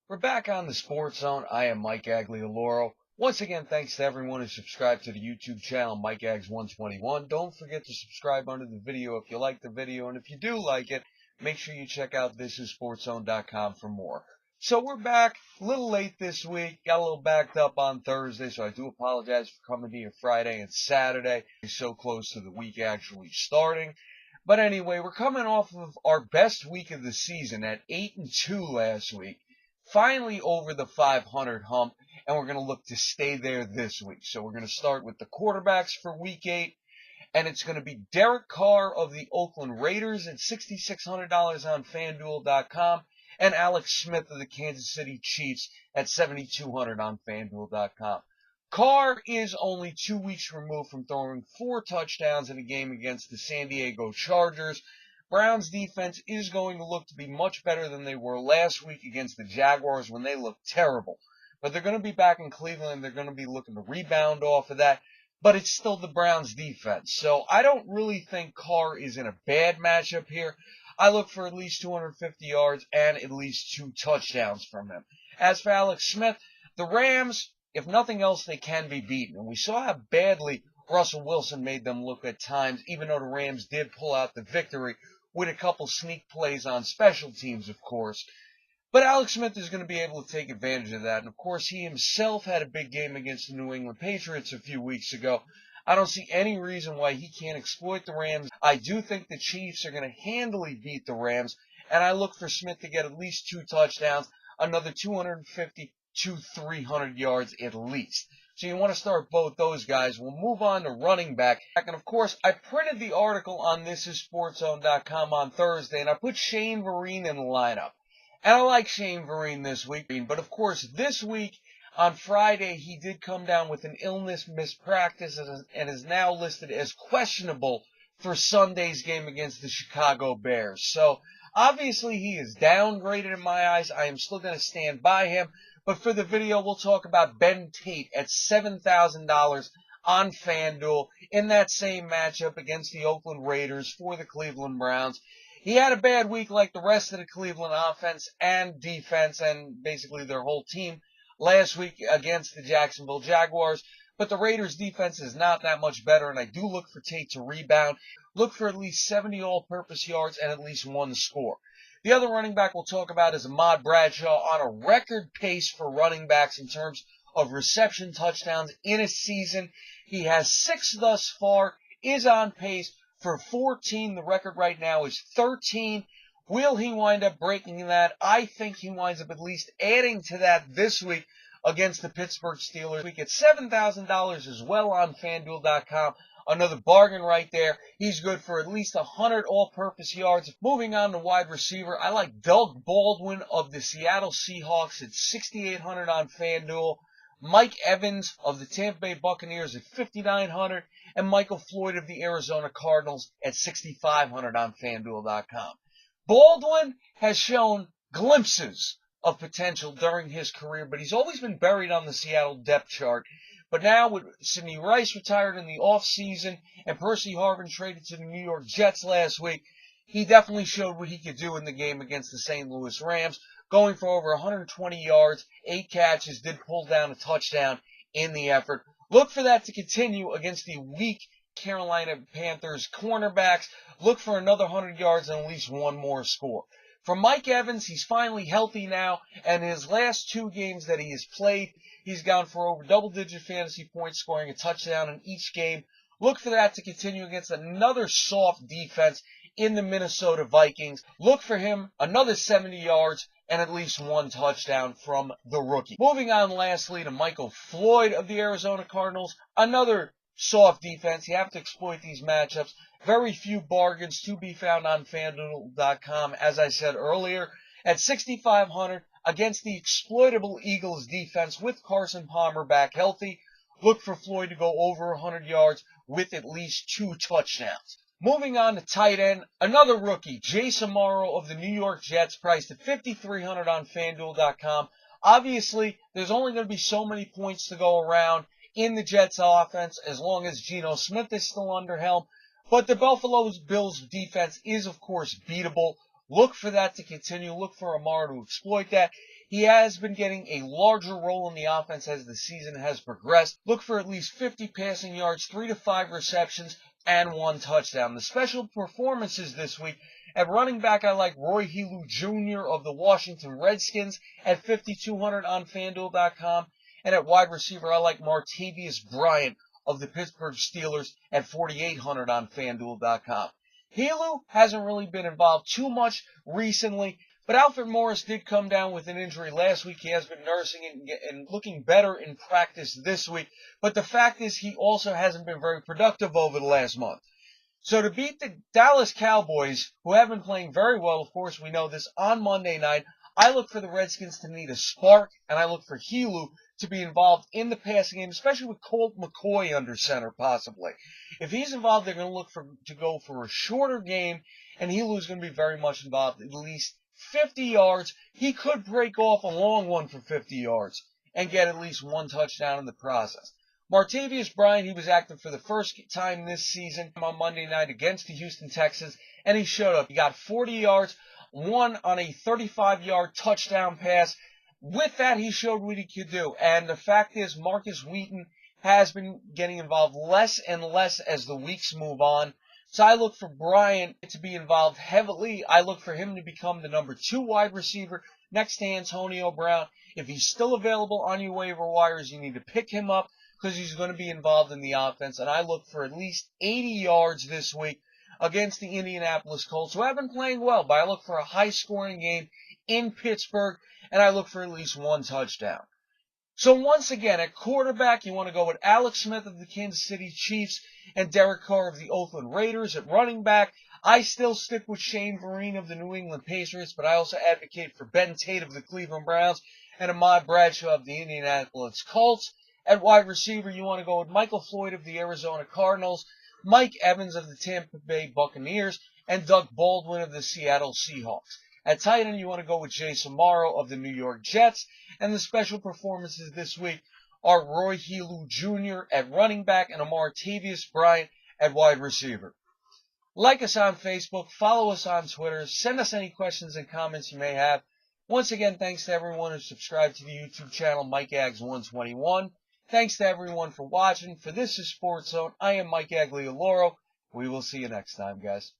We're back on the Sports Zone. I am Mike Aglialoro. Once again, thanks to everyone who subscribed to the YouTube channel, Mike Ags 121. Don't forget to subscribe under the video if you like the video, and if you do like it, make sure you check out thisisportszone.com for more. So we're back, a little late this week, got a little backed up on Thursday, so I do apologize for coming to you Friday and Saturday. It's so close to the week actually starting. But anyway, we're coming off of our best week of the season at 8-2 last week. Finally over the 500 hump, and we're going to look to stay there this week. So we're going to start with the quarterbacks for week 8, and it's going to be Derek Carr of the Oakland Raiders at $6,600 on FanDuel.com, and Alex Smith of the Kansas City Chiefs at $7,200 on FanDuel.com. Carr is only 2 weeks removed from throwing 4 touchdowns in a game against the San Diego Chargers. Browns defense is going to look to be much better than they were last week against the Jaguars when they looked terrible. But they're going to be back in Cleveland. They're going to be looking to rebound off of that. But it's still the Browns defense. So I don't really think Carr is in a bad matchup here. I look for at least 250 yards and at least 2 touchdowns from him. As for Alex Smith, the Rams, if nothing else, they can be beaten. And we saw how badly Russell Wilson made them look at times, even though the Rams did pull out the victory with a couple sneak plays on special teams, of course. But Alex Smith is going to be able to take advantage of that. And, of course, he himself had a big game against the New England Patriots a few weeks ago. I don't see any reason why he can't exploit the Rams. I do think the Chiefs are going to handily beat the Rams. And I look for Smith to get at least 2 touchdowns, another 250 to 300 yards at least. So you want to start both those guys. We'll move on to running back. And, of course, I printed the article on thisissportszone.com on Thursday, and I put Shane Vereen in the lineup. And I like Shane Vereen this week. But, of course, this week on Friday, he did come down with an illness mispractice and is now listed as questionable for Sunday's game against the Chicago Bears. So, obviously, he is downgraded in my eyes. I am still going to stand by him. But for the video, we'll talk about Ben Tate at $7,000 on FanDuel in that same matchup against the Oakland Raiders for the Cleveland Browns. He had a bad week like the rest of the Cleveland offense and defense and basically their whole team last week against the Jacksonville Jaguars. But the Raiders' defense is not that much better, and I do look for Tate to rebound. Look for at least 70 all-purpose yards and at least 1 score. The other running back we'll talk about is Ahmad Bradshaw on a record pace for running backs in terms of reception touchdowns in a season. He has 6 thus far, is on pace for 14. The record right now is 13. Will he wind up breaking that? I think he winds up at least adding to that this week against the Pittsburgh Steelers. We get $7,000 as well on FanDuel.com. Another bargain right there. He's good for at least 100 all-purpose yards. Moving on to wide receiver, I like Doug Baldwin of the Seattle Seahawks at $6,800 on FanDuel. Mike Evans of the Tampa Bay Buccaneers at $5,900. And Michael Floyd of the Arizona Cardinals at $6,500 on FanDuel.com. Baldwin has shown glimpses of potential during his career, but he's always been buried on the Seattle depth chart. But now with Sidney Rice retired in the offseason and Percy Harvin traded to the New York Jets last week, he definitely showed what he could do in the game against the St. Louis Rams, going for over 120 yards, 8 catches, did pull down a touchdown in the effort. Look for that to continue against the weak Carolina Panthers cornerbacks. Look for another 100 yards and at least 1 more score. For Mike Evans, he's finally healthy now, and in his last 2 games that he has played, he's gone for over double-digit fantasy points, scoring a touchdown in each game. Look for that to continue against another soft defense in the Minnesota Vikings. Look for him, another 70 yards, and at least 1 touchdown from the rookie. Moving on lastly to Michael Floyd of the Arizona Cardinals, another soft defense. You have to exploit these matchups. Very few bargains to be found on FanDuel.com, as I said earlier. At $6,500 against the exploitable Eagles defense with Carson Palmer back healthy, look for Floyd to go over 100 yards with at least 2 touchdowns. Moving on to tight end, another rookie, Jason Morrow of the New York Jets, priced at $5,300 on FanDuel.com. Obviously, there's only going to be so many points to go around in the Jets offense as long as Geno Smith is still under helm. But the Buffalo Bills defense is, of course, beatable. Look for that to continue. Look for Amar to exploit that. He has been getting a larger role in the offense as the season has progressed. Look for at least 50 passing yards, 3 to 5 receptions, and 1 touchdown. The special performances this week at running back, I like Roy Helu Jr. of the Washington Redskins at 5,200 on FanDuel.com. And at wide receiver, I like Martavius Bryant of the Pittsburgh Steelers at 4,800 on FanDuel.com. Helu hasn't really been involved too much recently, but Alfred Morris did come down with an injury last week. He has been nursing it and looking better in practice this week. But the fact is he also hasn't been very productive over the last month. So to beat the Dallas Cowboys, who have been playing very well, of course, we know this, on Monday night, I look for the Redskins to need a spark, and I look for Helu to be involved in the passing game, especially with Colt McCoy under center, possibly. If he's involved, they're going to look to go for a shorter game, and Helu's going to be very much involved, at least 50 yards. He could break off a long one for 50 yards and get at least 1 touchdown in the process. Martavius Bryant, he was active for the first time this season on Monday night against the Houston Texans, and he showed up. He got 40 yards, 1 on a 35-yard touchdown pass. With that, he showed what he could do. And the fact is, Marcus Wheaton has been getting involved less and less as the weeks move on. So I look for Bryant to be involved heavily. I look for him to become the number 2 wide receiver next to Antonio Brown. If he's still available on your waiver wires, you need to pick him up because he's going to be involved in the offense. And I look for at least 80 yards this week against the Indianapolis Colts, who have been playing well. But I look for a high-scoring game in Pittsburgh, and I look for at least 1 touchdown. So once again, at quarterback, you want to go with Alex Smith of the Kansas City Chiefs and Derek Carr of the Oakland Raiders. At running back, I still stick with Shane Vereen of the New England Patriots, but I also advocate for Ben Tate of the Cleveland Browns and Ahmad Bradshaw of the Indianapolis Colts. At wide receiver, you want to go with Michael Floyd of the Arizona Cardinals, Mike Evans of the Tampa Bay Buccaneers, and Doug Baldwin of the Seattle Seahawks. At tight end, you want to go with Jason Morrow of the New York Jets. And the special performances this week are Roy Helu Jr. at running back and Martavius Bryant at wide receiver. Like us on Facebook, follow us on Twitter, send us any questions and comments you may have. Once again, thanks to everyone who subscribed to the YouTube channel Mike Ags 121. Thanks to everyone for watching. For This is Sports Zone, I am Mike Aglialoro. We will see you next time, guys.